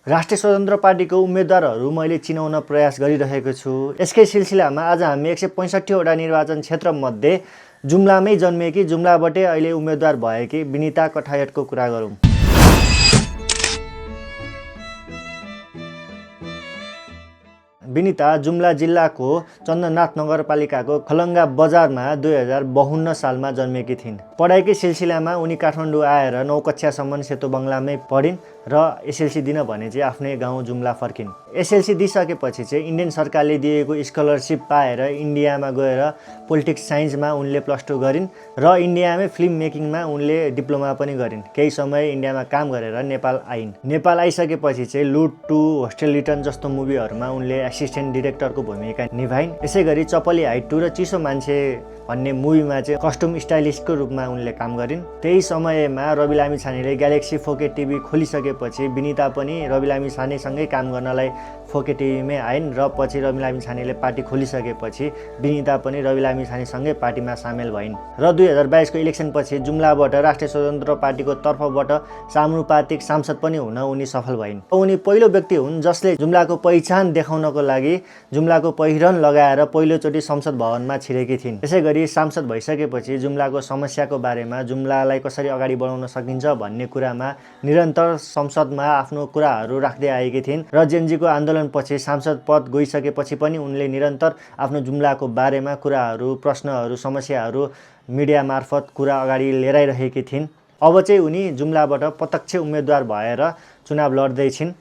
राष्ट्रिय स्वतन्त्र पार्टीको उम्मेदवारहरू मैले चिनाउन प्रयास गरिरहेको छु। यसकै सिलसिलामा आज हामी 165 वटा निर्वाचन क्षेत्रमध्ये जुम्लामै जन्मिएकी, जुम्लाबाटै अहिले उम्मेदवार भएकी विनिता कठायतको कुरा गरौँ। विनिता जुम्ला जिल्लाको चन्दनाथ नगरपालिकाको खलङ्गा बजारमा 2052 सालमा जन्मेकी थिइन्। पढाइकै सिलसिलामा उनी काठमाडौँ आएर 9 कक्षासम्म सेतो बङ्गलामै पढिन् र एसएलसी दिन भने चाहिँ आफ्नै गाउँ जुम्ला फर्किन्। एसएलसी दिइसकेपछि चाहिँ इन्डियन सरकारले दिएको स्कलरसिप पाएर इन्डियामा गएर पोलिटिक्स साइन्समा उनले +2 गरिन् र इन्डियामै फिल्म मेकिङमा उनले डिप्लोमा पनि गरिन्। केही समय इन्डियामा काम गरेर नेपाल आइन्। नेपाल आइसकेपछि चाहिँ लुट 2, होस्टेल रिटर्न जस्तो मुभीहरूमा उनले एसिस्टेन्ट डिरेक्टरको भूमिका निभाइन्। यसैगरी चपली हाइट 2 र चिसो मान्छे भन्ने मुभीमा चाहिँ कस्ट्युम स्टाइलिस्टको रूपमा उनले काम गरिन्। त्यही समयमा रवि लामिछानेले ग्यालेक्सी 4K टिभी खोलिसकेपछि विनिता पनि रवि लामिछानेसँगै काम गर्नलाई 4K टिभीमै आइन् र पछि रवि लामिछानेले पार्टी खोलिसकेपछि विनिता पनि रवि लामिछानेसँगै पार्टीमा सामेल भइन् र 2022 को इलेक्सनपछि जुम्लाबाट राष्ट्रिय स्वतन्त्र पार्टीको तर्फबाट समानुपातिक सांसद पनि हुन उनी सफल भइन्। उनी पहिलो व्यक्ति हुन् जसले जुम्लाको पहिचान देखाउनको लागि जुम्लाको पहिरन लगाएर पहिलोचोटि संसद भवनमा छिरेकी थिइन्। त्यसैगरी सांसद भइसकेपछि जुम्लाको समस्याको बारेमा, जुम्लालाई कसरी अगाडि बढाउन सकिन्छ भन्ने कुरामा निरन्तर संसदमा आफ्नो कुराहरू राख्दै आएकी थिइन् र जेनजीको आन्दोलनपछि सांसद पद गइसकेपछि पनि उनले निरन्तर आफ्नो जुम्लाको बारेमा कुराहरू, प्रश्नहरू, समस्याहरू मिडिया मार्फत कुरा अगाडि लिएर आइरहेकी थिइन्। अब चाहिँ उनी जुम्लाबाट प्रत्यक्ष उम्मेदवार भएर चुनाव लड्दै छिन्।